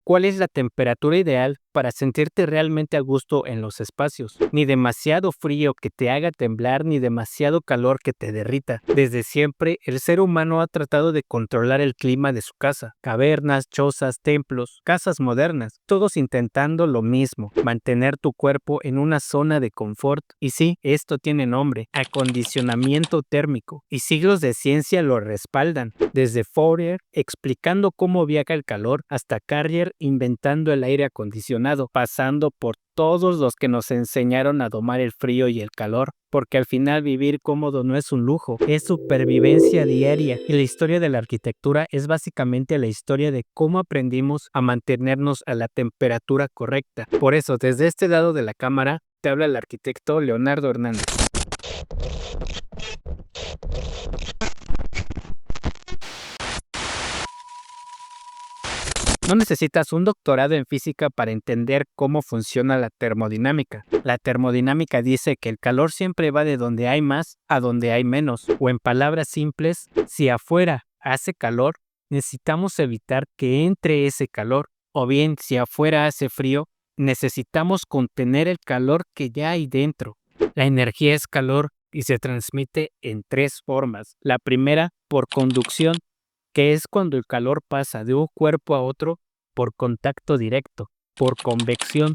¿Cuál es la temperatura ideal para sentirte realmente a gusto en los espacios? Ni demasiado frío que te haga temblar, ni demasiado calor que te derrita. Desde siempre, el ser humano ha tratado de controlar el clima de su casa. Cavernas, chozas, templos, casas modernas, todos intentando lo mismo, mantener tu cuerpo en una zona de confort. Y sí, esto tiene nombre, acondicionamiento térmico. Y siglos de ciencia lo respaldan, desde Fourier explicando cómo viaja el calor, hasta Carrier inventando el aire acondicionado, pasando por todos los que nos enseñaron a domar el frío y el calor, porque al final vivir cómodo no es un lujo, es supervivencia diaria. Y la historia de la arquitectura es básicamente la historia de cómo aprendimos a mantenernos a la temperatura correcta. Por eso, desde este lado de la cámara, te habla el arquitecto Leonardo Hernández. No necesitas un doctorado en física para entender cómo funciona la termodinámica. La termodinámica dice que el calor siempre va de donde hay más a donde hay menos. O en palabras simples, si afuera hace calor, necesitamos evitar que entre ese calor. O bien, si afuera hace frío, necesitamos contener el calor que ya hay dentro. La energía es calor y se transmite en tres formas. La primera, por conducción, que es cuando el calor pasa de un cuerpo a otro por contacto directo; por convección,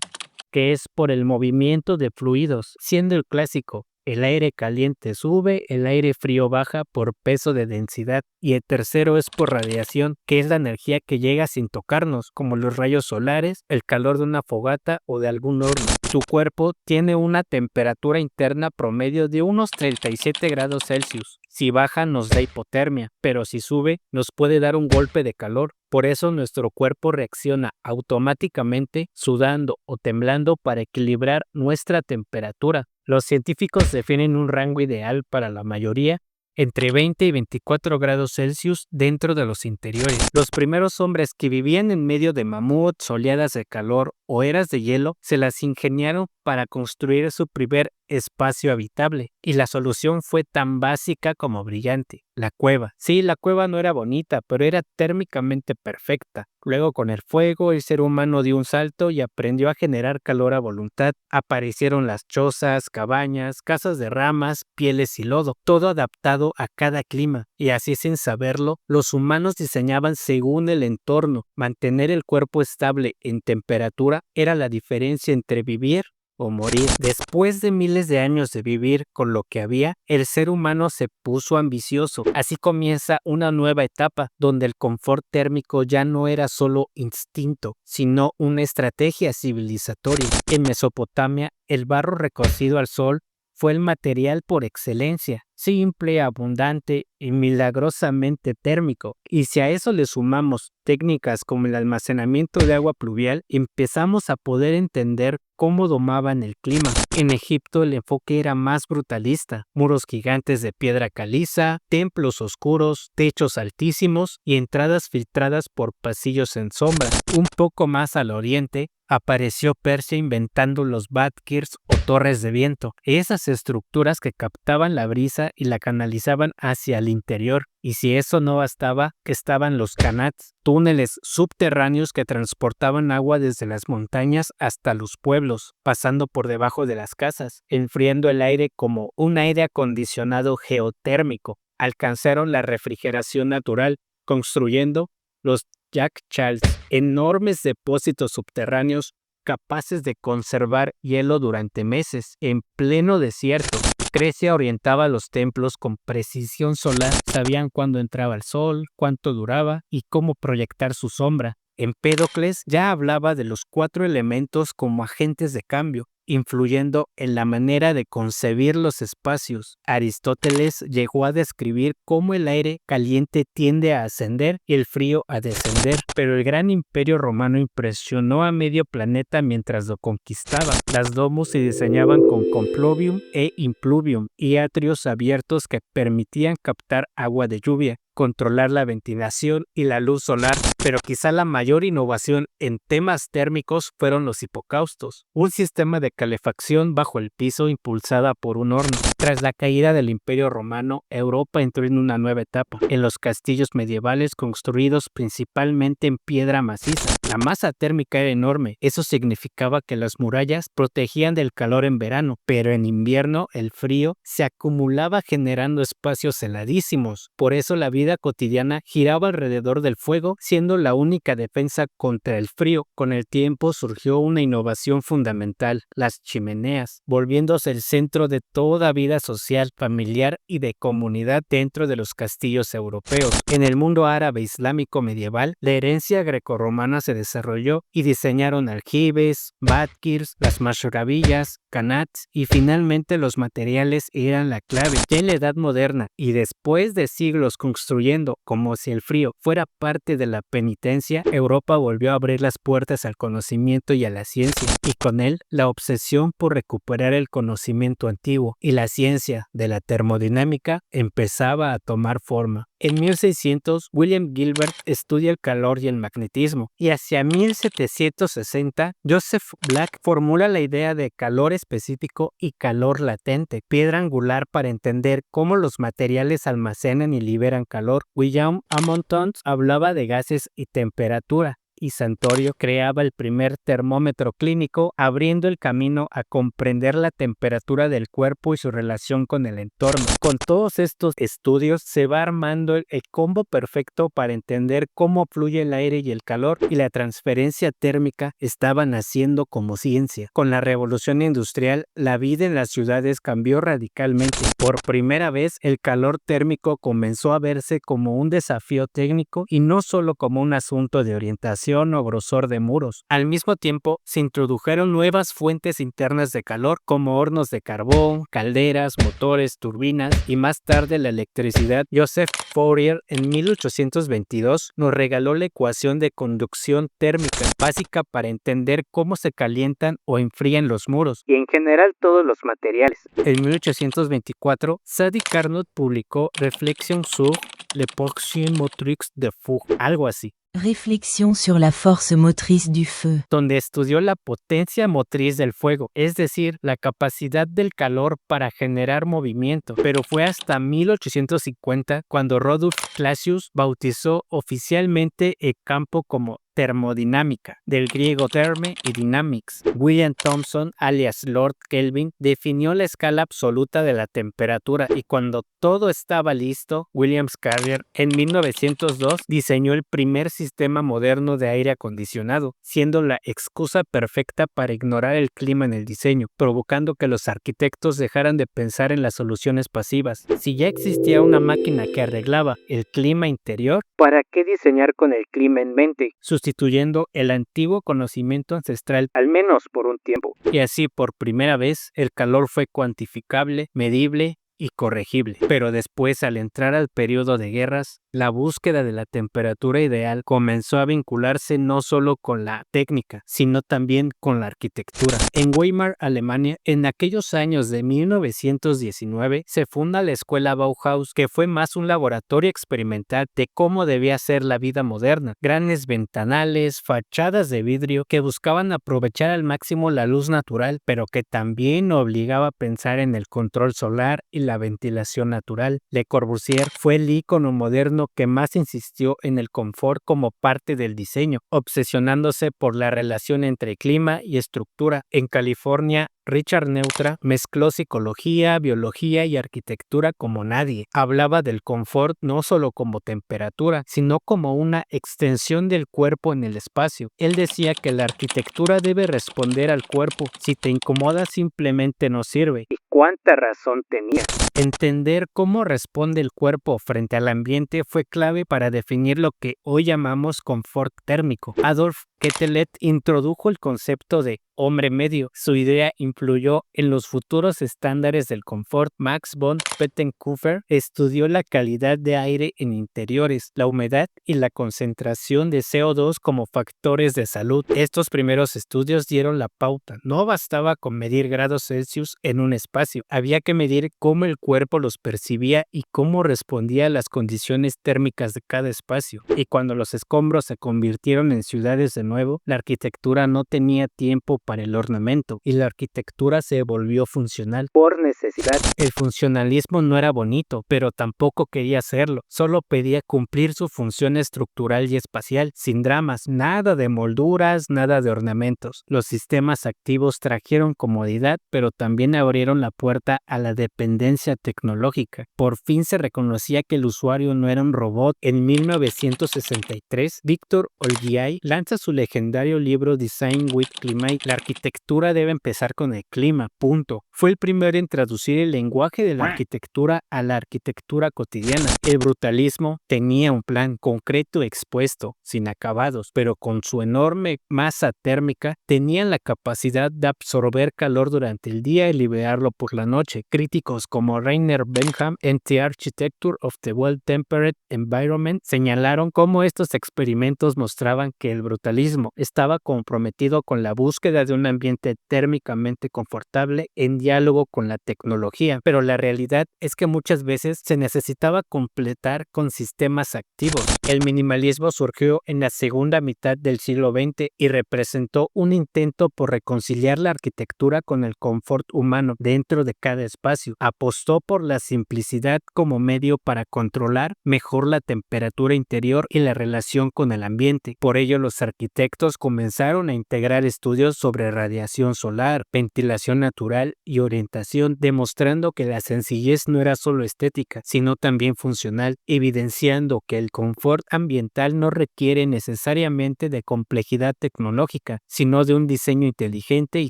que es por el movimiento de fluidos, siendo el clásico: el aire caliente sube, el aire frío baja por peso de densidad; y el tercero es por radiación, que es la energía que llega sin tocarnos, como los rayos solares, el calor de una fogata o de algún horno. Tu cuerpo tiene una temperatura interna promedio de unos 37 grados Celsius. Si baja nos da hipotermia, pero si sube nos puede dar un golpe de calor. Por eso nuestro cuerpo reacciona automáticamente sudando o temblando para equilibrar nuestra temperatura. Los científicos definen un rango ideal para la mayoría entre 20 y 24 grados Celsius dentro de los interiores. Los primeros hombres que vivían en medio de mamuts, oleadas de calor o eras de hielo se las ingeniaron para construir su primer espacio habitable, y la solución fue tan básica como brillante: la cueva. Sí, la cueva no era bonita, pero era térmicamente perfecta. Luego, con el fuego, el ser humano dio un salto y aprendió a generar calor a voluntad. Aparecieron las chozas, cabañas, casas de ramas, pieles y lodo, todo adaptado a cada clima. Y así, sin saberlo, los humanos diseñaban según el entorno. Mantener el cuerpo estable en temperatura era la diferencia entre vivir o morir. Después de miles de años de vivir con lo que había, el ser humano se puso ambicioso. Así comienza una nueva etapa, donde el confort térmico ya no era solo instinto, sino una estrategia civilizatoria. En Mesopotamia, el barro recocido al sol fue el material por excelencia: simple, abundante y milagrosamente térmico. Y si a eso le sumamos técnicas como el almacenamiento de agua pluvial, empezamos a poder entender cómo domaban el clima. En Egipto el enfoque era más brutalista: muros gigantes de piedra caliza, templos oscuros, techos altísimos y entradas filtradas por pasillos en sombra. Un poco más al oriente apareció Persia inventando los badkirs o torres de viento, esas estructuras que captaban la brisa y la canalizaban hacia el interior. Y si eso no bastaba, estaban los qanats, túneles subterráneos que transportaban agua desde las montañas hasta los pueblos, pasando por debajo de las casas, enfriando el aire como un aire acondicionado geotérmico. Alcanzaron la refrigeración natural, construyendo los yakshals, enormes depósitos subterráneos capaces de conservar hielo durante meses en pleno desierto. Grecia orientaba los templos con precisión solar. Sabían cuándo entraba el sol, cuánto duraba y cómo proyectar su sombra. Empédocles ya hablaba de los 4 elementos como agentes de cambio, influyendo en la manera de concebir los espacios. Aristóteles llegó a describir cómo el aire caliente tiende a ascender y el frío a descender, pero el gran imperio romano impresionó a medio planeta mientras lo conquistaba. Las domus se diseñaban con compluvium e impluvium y atrios abiertos que permitían captar agua de lluvia. controlar la ventilación y la luz solar, pero quizá la mayor innovación en temas térmicos fueron los hipocaustos, un sistema de calefacción bajo el piso impulsada por un horno. Tras la caída del Imperio Romano, Europa entró en una nueva etapa, en los castillos medievales construidos principalmente en piedra maciza. La masa térmica era enorme, eso significaba que las murallas protegían del calor en verano, pero en invierno el frío se acumulaba generando espacios heladísimos. Por eso la vida cotidiana giraba alrededor del fuego, siendo la única defensa contra el frío. Con el tiempo surgió una innovación fundamental, las chimeneas, volviéndose el centro de toda vida social, familiar y de comunidad dentro de los castillos europeos. En el mundo árabe islámico medieval, la herencia grecorromana se desarrolló y diseñaron aljibes, badkirs, las mashrabillas, qanats y finalmente los materiales eran la clave. Ya en la Edad Moderna y después de siglos construyendo como si el frío fuera parte de la penitencia, Europa volvió a abrir las puertas al conocimiento y a la ciencia, y con él la obsesión por recuperar el conocimiento antiguo, y la ciencia de la termodinámica empezaba a tomar forma. En 1600, William Gilbert estudia el calor y el magnetismo, y hacia 1760, Joseph Black formula la idea de calor específico y calor latente, piedra angular para entender cómo los materiales almacenan y liberan calor. William Amonton hablaba de gases y temperatura, y Santorio creaba el primer termómetro clínico, abriendo el camino a comprender la temperatura del cuerpo y su relación con el entorno. Con todos estos estudios se va armando el combo perfecto para entender cómo fluye el aire y el calor, y la transferencia térmica estaba naciendo como ciencia. Con la revolución industrial, la vida en las ciudades cambió radicalmente. Por primera vez, el calor térmico comenzó a verse como un desafío técnico y no solo como un asunto de orientación o grosor de muros. Al mismo tiempo, se introdujeron nuevas fuentes internas de calor como hornos de carbón, calderas, motores, turbinas y más tarde la electricidad. Joseph Fourier en 1822 nos regaló la ecuación de conducción térmica, básica para entender cómo se calientan o enfrían los muros y en general todos los materiales. En 1824, Sadi Carnot publicó Réflexions sur les forces motrices de feu, algo así, Réflexion sur la force motrice du feu, donde estudió la potencia motriz del fuego, es decir, la capacidad del calor para generar movimiento. Pero fue hasta 1850 cuando Rudolf Clausius bautizó oficialmente el campo como termodinámica, del griego therme y dynamics. William Thomson, alias Lord Kelvin, definió la escala absoluta de la temperatura, y cuando todo estaba listo, William Carrier en 1902 diseñó el primer sistema moderno de aire acondicionado, siendo la excusa perfecta para ignorar el clima en el diseño, provocando que los arquitectos dejaran de pensar en las soluciones pasivas. Si ya existía una máquina que arreglaba el clima interior, ¿para qué diseñar con el clima en mente? Sustituyendo el antiguo conocimiento ancestral, al menos por un tiempo. Y así, por primera vez, el calor fue cuantificable, medible y corregible. Pero después, al entrar al periodo de guerras, la búsqueda de la temperatura ideal comenzó a vincularse no solo con la técnica, sino también con la arquitectura. En Weimar, Alemania, en aquellos años de 1919, se funda la escuela Bauhaus, que fue más un laboratorio experimental de cómo debía ser la vida moderna. Grandes ventanales, fachadas de vidrio que buscaban aprovechar al máximo la luz natural, pero que también obligaba a pensar en el control solar y la ventilación natural. Le Corbusier fue el ícono moderno que más insistió en el confort como parte del diseño, obsesionándose por la relación entre clima y estructura. En California, Richard Neutra mezcló psicología, biología y arquitectura como nadie. Hablaba del confort no solo como temperatura, sino como una extensión del cuerpo en el espacio. Él decía que la arquitectura debe responder al cuerpo. Si te incomoda, simplemente no sirve. ¿Y cuánta razón tenía? Entender cómo responde el cuerpo frente al ambiente fue clave para definir lo que hoy llamamos confort térmico. Adolf Quetelet introdujo el concepto de hombre medio. Su idea influyó en los futuros estándares del confort. Max von Pettenkofer estudió la calidad de aire en interiores, la humedad y la concentración de CO2 como factores de salud. Estos primeros estudios dieron la pauta. No bastaba con medir grados Celsius en un espacio, había que medir cómo el cuerpo los percibía y cómo respondía a las condiciones térmicas de cada espacio. Y cuando los escombros se convirtieron en ciudades de nuevo, la arquitectura no tenía tiempo para el ornamento y la arquitectura se volvió funcional por necesidad. El funcionalismo no era bonito, pero tampoco quería serlo. Solo pedía cumplir su función estructural y espacial, sin dramas, nada de molduras, nada de ornamentos. Los sistemas activos trajeron comodidad, pero también abrieron la puerta a la dependencia tecnológica. Por fin se reconocía que el usuario no era un robot. En 1963, Victor Olgiay lanza su legendario libro Design with Climate. La arquitectura debe empezar con el clima, punto. Fue el primero en traducir el lenguaje de la arquitectura a la arquitectura cotidiana. El brutalismo tenía un plan concreto expuesto, sin acabados, pero con su enorme masa térmica tenían la capacidad de absorber calor durante el día y liberarlo por la noche. Críticos como Rainer Benham en The Architecture of the Well-Tempered Environment señalaron cómo estos experimentos mostraban que el brutalismo estaba comprometido con la búsqueda de un ambiente térmicamente confortable en diálogo con la tecnología, pero la realidad es que muchas veces se necesitaba completar con sistemas activos. El minimalismo surgió en la segunda mitad del siglo XX y representó un intento por reconciliar la arquitectura con el confort humano dentro de cada espacio. Apostó por la simplicidad como medio para controlar mejor la temperatura interior y la relación con el ambiente. Por ello, los arquitectos comenzaron a integrar estudios sobre radiación solar, ventilación natural y orientación, demostrando que la sencillez no era solo estética, sino también funcional, evidenciando que el confort ambiental no requiere necesariamente de complejidad tecnológica, sino de un diseño inteligente y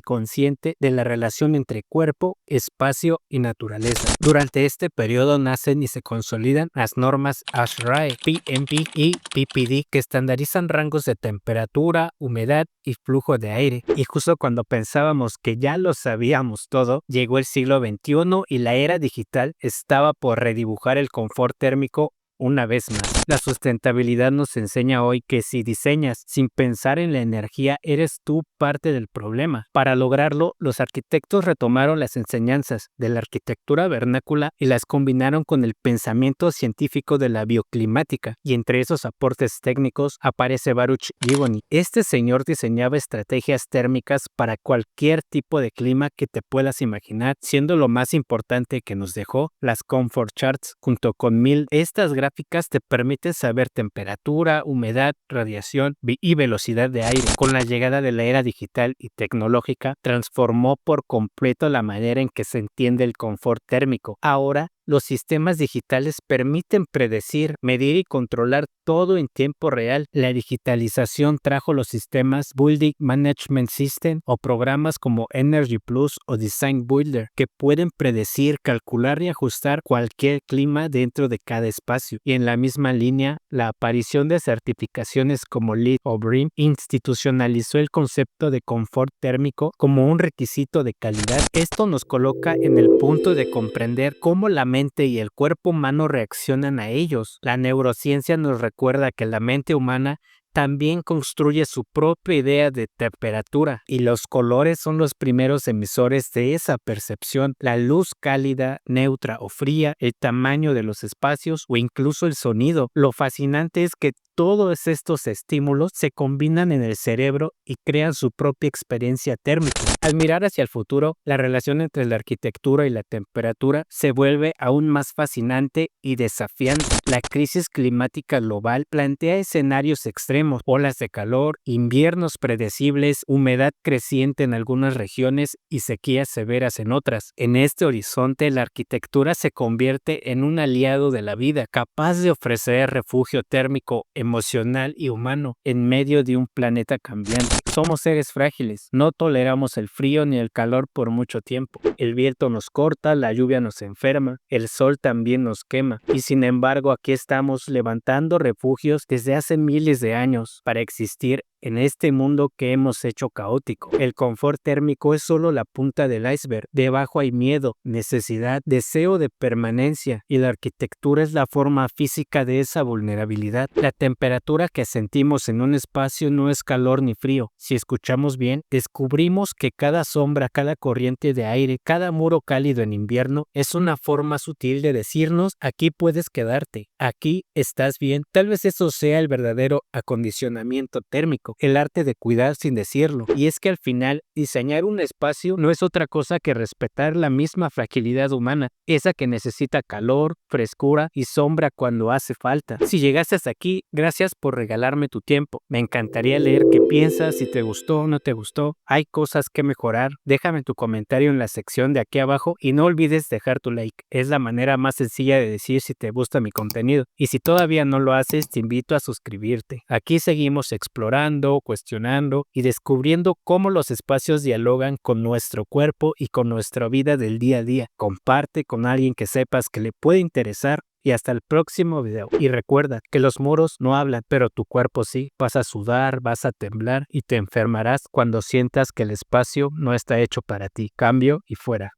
consciente de la relación entre cuerpo, espacio y naturaleza. Durante este periodo nacen y se consolidan las normas ASHRAE, PMP y PPD, que estandarizan rangos de temperatura, humedad y flujo de aire. Y justo cuando pensábamos que ya lo sabíamos todo, llegó el siglo XXI y la era digital estaba por redibujar el confort térmico una vez más. La sustentabilidad nos enseña hoy que si diseñas sin pensar en la energía, eres tú parte del problema. Para lograrlo, los arquitectos retomaron las enseñanzas de la arquitectura vernácula y las combinaron con el pensamiento científico de la bioclimática, y entre esos aportes técnicos aparece Baruch Givony. Este señor diseñaba estrategias térmicas para cualquier tipo de clima que te puedas imaginar, siendo lo más importante que nos dejó las Comfort Charts junto con 1000. Estas gráficas te permiten saber temperatura, humedad, radiación y velocidad de aire. Con la llegada de la era digital y tecnológica, transformó por completo la manera en que se entiende el confort térmico. Ahora, los sistemas digitales permiten predecir, medir y controlar todo en tiempo real. La digitalización trajo los sistemas Building Management System o programas como Energy Plus o Design Builder, que pueden predecir, calcular y ajustar cualquier clima dentro de cada espacio. Y en la misma línea, la aparición de certificaciones como LEED o BREEAM institucionalizó el concepto de confort térmico como un requisito de calidad. Esto nos coloca en el punto de comprender cómo la mente y el cuerpo humano reaccionan a ellos. La neurociencia nos recuerda que la mente humana también construye su propia idea de temperatura y los colores son los primeros emisores de esa percepción. La luz cálida, neutra o fría, el tamaño de los espacios o incluso el sonido. Lo fascinante es que todos estos estímulos se combinan en el cerebro y crean su propia experiencia térmica. Al mirar hacia el futuro, la relación entre la arquitectura y la temperatura se vuelve aún más fascinante y desafiante. La crisis climática global plantea escenarios extremos, olas de calor, inviernos predecibles, humedad creciente en algunas regiones y sequías severas en otras. En este horizonte, la arquitectura se convierte en un aliado de la vida, capaz de ofrecer refugio térmico, emocional y humano en medio de un planeta cambiante. Somos seres frágiles, no toleramos el frío ni el calor por mucho tiempo. El viento nos corta, la lluvia nos enferma, el sol también nos quema y sin embargo aquí estamos levantando refugios desde hace miles de años para existir en este mundo que hemos hecho caótico. El confort térmico es solo la punta del iceberg. Debajo hay miedo, necesidad, deseo de permanencia, y la arquitectura es la forma física de esa vulnerabilidad. La temperatura que sentimos en un espacio no es calor ni frío. Si escuchamos bien, descubrimos que cada sombra, cada corriente de aire, cada muro cálido en invierno es una forma sutil de decirnos: aquí puedes quedarte, aquí estás bien. Tal vez eso sea el verdadero acondicionamiento térmico, el arte de cuidar sin decirlo. Y es que al final, diseñar un espacio no es otra cosa que respetar la misma fragilidad humana, esa que necesita calor, frescura y sombra cuando hace falta. Si llegaste hasta aquí, gracias por regalarme tu tiempo. Me encantaría leer qué piensas, si te gustó o no te gustó. Hay cosas que mejorar. Déjame tu comentario en la sección de aquí abajo y no olvides dejar tu like. Es la manera más sencilla de decir si te gusta mi contenido. Y si todavía no lo haces, te invito a suscribirte. Aquí seguimos explorando, cuestionando y descubriendo cómo los espacios dialogan con nuestro cuerpo y con nuestra vida del día a día. Comparte con alguien que sepas que le puede interesar. Y hasta el próximo video. Y recuerda que los muros no hablan, pero tu cuerpo sí. Vas a sudar, vas a temblar y te enfermarás cuando sientas que el espacio no está hecho para ti. Cambio y fuera.